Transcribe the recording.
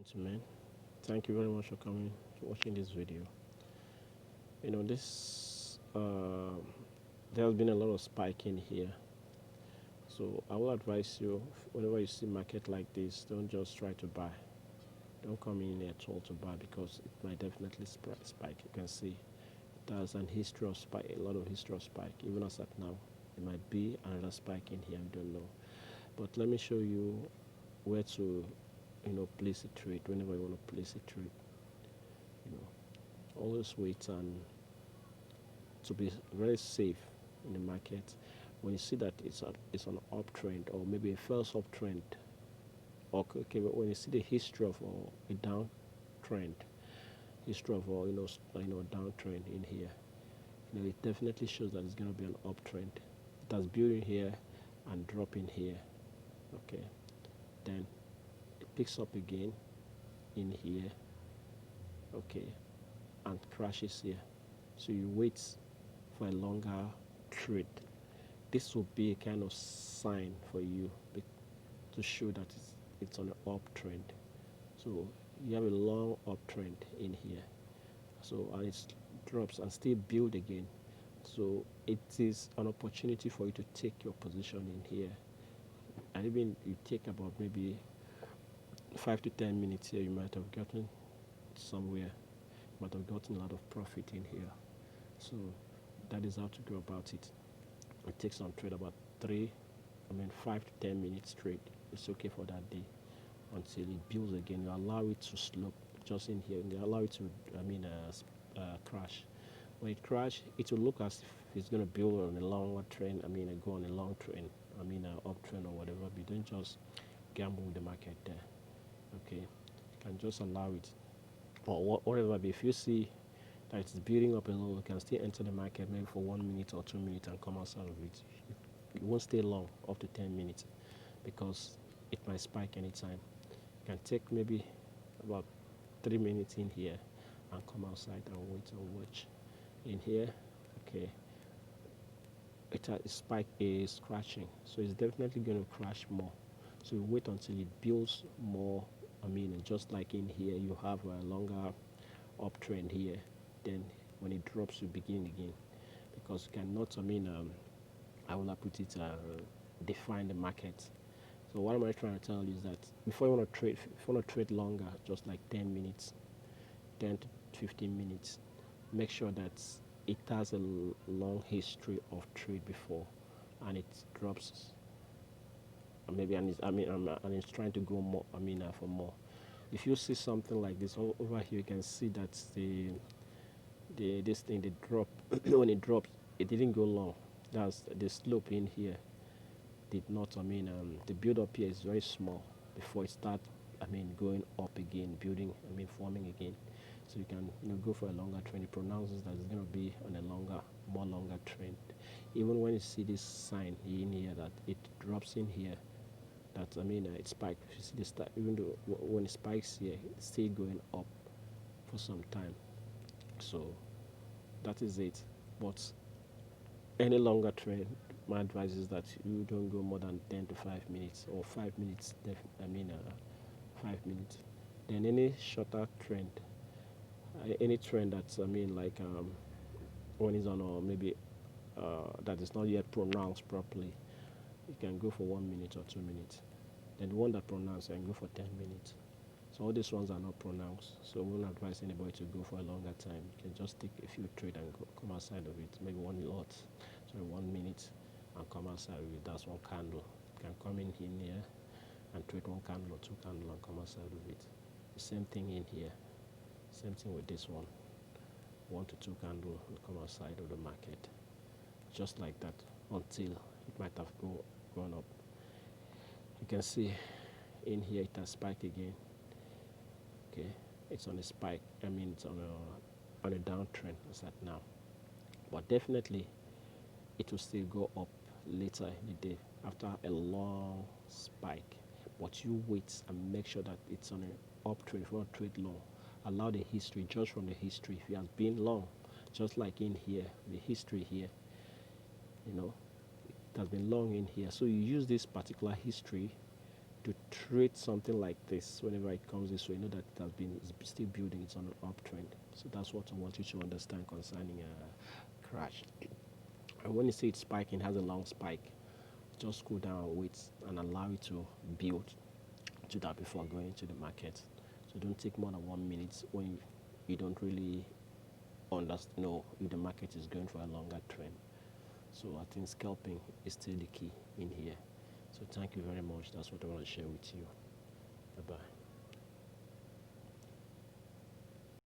Gentlemen, thank you very much for coming to watching this video. This there has been a lot of spike in here, so I will advise you whenever you see market like this, don't just try to buy. Don't come in here at all to buy because it might definitely spike. You can see it has an history of spike, a lot of history of spike. Even as at now, it might be another spike in here. I don't know, but let me show you where to place a trade whenever you want to place a trade. you know Always wait and to be very safe in the market. When you see that it's an uptrend or maybe a first uptrend, or okay, but when you see the history of a downtrend, history of a downtrend in here, it definitely shows that it's going to be an uptrend. It has built in here and drop in here. Okay, then it picks up again in here. Okay, and crashes here. So you wait for a longer trade. This will be a kind of sign for you to show that it's on an uptrend. So you have a long uptrend in here. So and it drops and still build again. So it is an opportunity for you to take your position in here. And even you take about maybe 5 to 10 minutes here, you might have gotten somewhere. You might have gotten a lot of profit in here. So that is how to go about it. It takes on trade about 5 to 10 minutes trade. It's okay for that day until it builds again. You allow it to slope just in here. You allow it to crash. When it crash, it will look as if it's going to build on a longer trend. Go on a long trend. Uptrend or whatever. But you don't just gamble with the market there. Okay, you can just allow it or whatever. But if you see that it's building up a little, you can still enter the market maybe for 1 minute or 2 minutes and come outside of it. It won't stay long, up to 10 minutes, because it might spike anytime. You can take maybe about 3 minutes in here and come outside and wait and watch. In here, okay, spike is crashing, so it's definitely going to crash more. So you wait until it builds more. Just like in here, you have a longer uptrend here. Then when it drops, you begin again, because you cannot. I will put it define the market. So what am I trying to tell you is that before you want to trade, if you want to trade longer, just like 10 minutes, 10 to 15 minutes, make sure that it has a long history of trade before, and it drops. Maybe and it's trying to go more. For more. If you see something like this over here, you can see that this thing, the drop when it drops, it didn't go long. That's the slope in here did not. The build up here is very small before it start. Going up again, building. Forming again. So you can go for a longer trend. It pronounces that it's going to be on a more longer trend. Even when you see this sign in here that it drops in here, that it spikes. If you see the start, even though when it spikes here, it's still going up for some time. So that is it. But any longer trend, my advice is that you don't go more than 10 to 5 minutes or 5 minutes. 5 minutes. Then any shorter trend, any trend that's when it's on, or maybe that is not yet pronounced properly, you can go for 1 minute or 2 minutes. Then the one that pronounced, you can go for 10 minutes. So all these ones are not pronounced, so we won't advise anybody to go for a longer time. You can just take a few trade and come outside of it, maybe 1 minute, and come outside of it. That's one candle. You can come in here and trade one candle or two candle and come outside of it. The same thing in here. Same thing with this one. 1 to 2 candle will come outside of the market. Just like that until it might have gone up. You can see in here it has spiked again. Okay, it's on a spike. It's on a downtrend as at now, but definitely it will still go up later in the day after a long spike. But you wait and make sure that it's on an uptrend. If you want to trade long, allow the history, judge from the history. If it has been long, just like in here, the history here, it has been long in here. So you use this particular history to trade something like this whenever it comes this way, know that it has been it's still building, it's on an uptrend. So that's what I want you to understand concerning crash. And when you see it spiking, has a long spike, just go down and wait and allow it to build to that before going to the market. So don't take more than 1 minute when you don't really understand know if the market is going for a longer trend. So I think scalping is still the key in here. So thank you very much. That's what I want to share with you. Bye bye.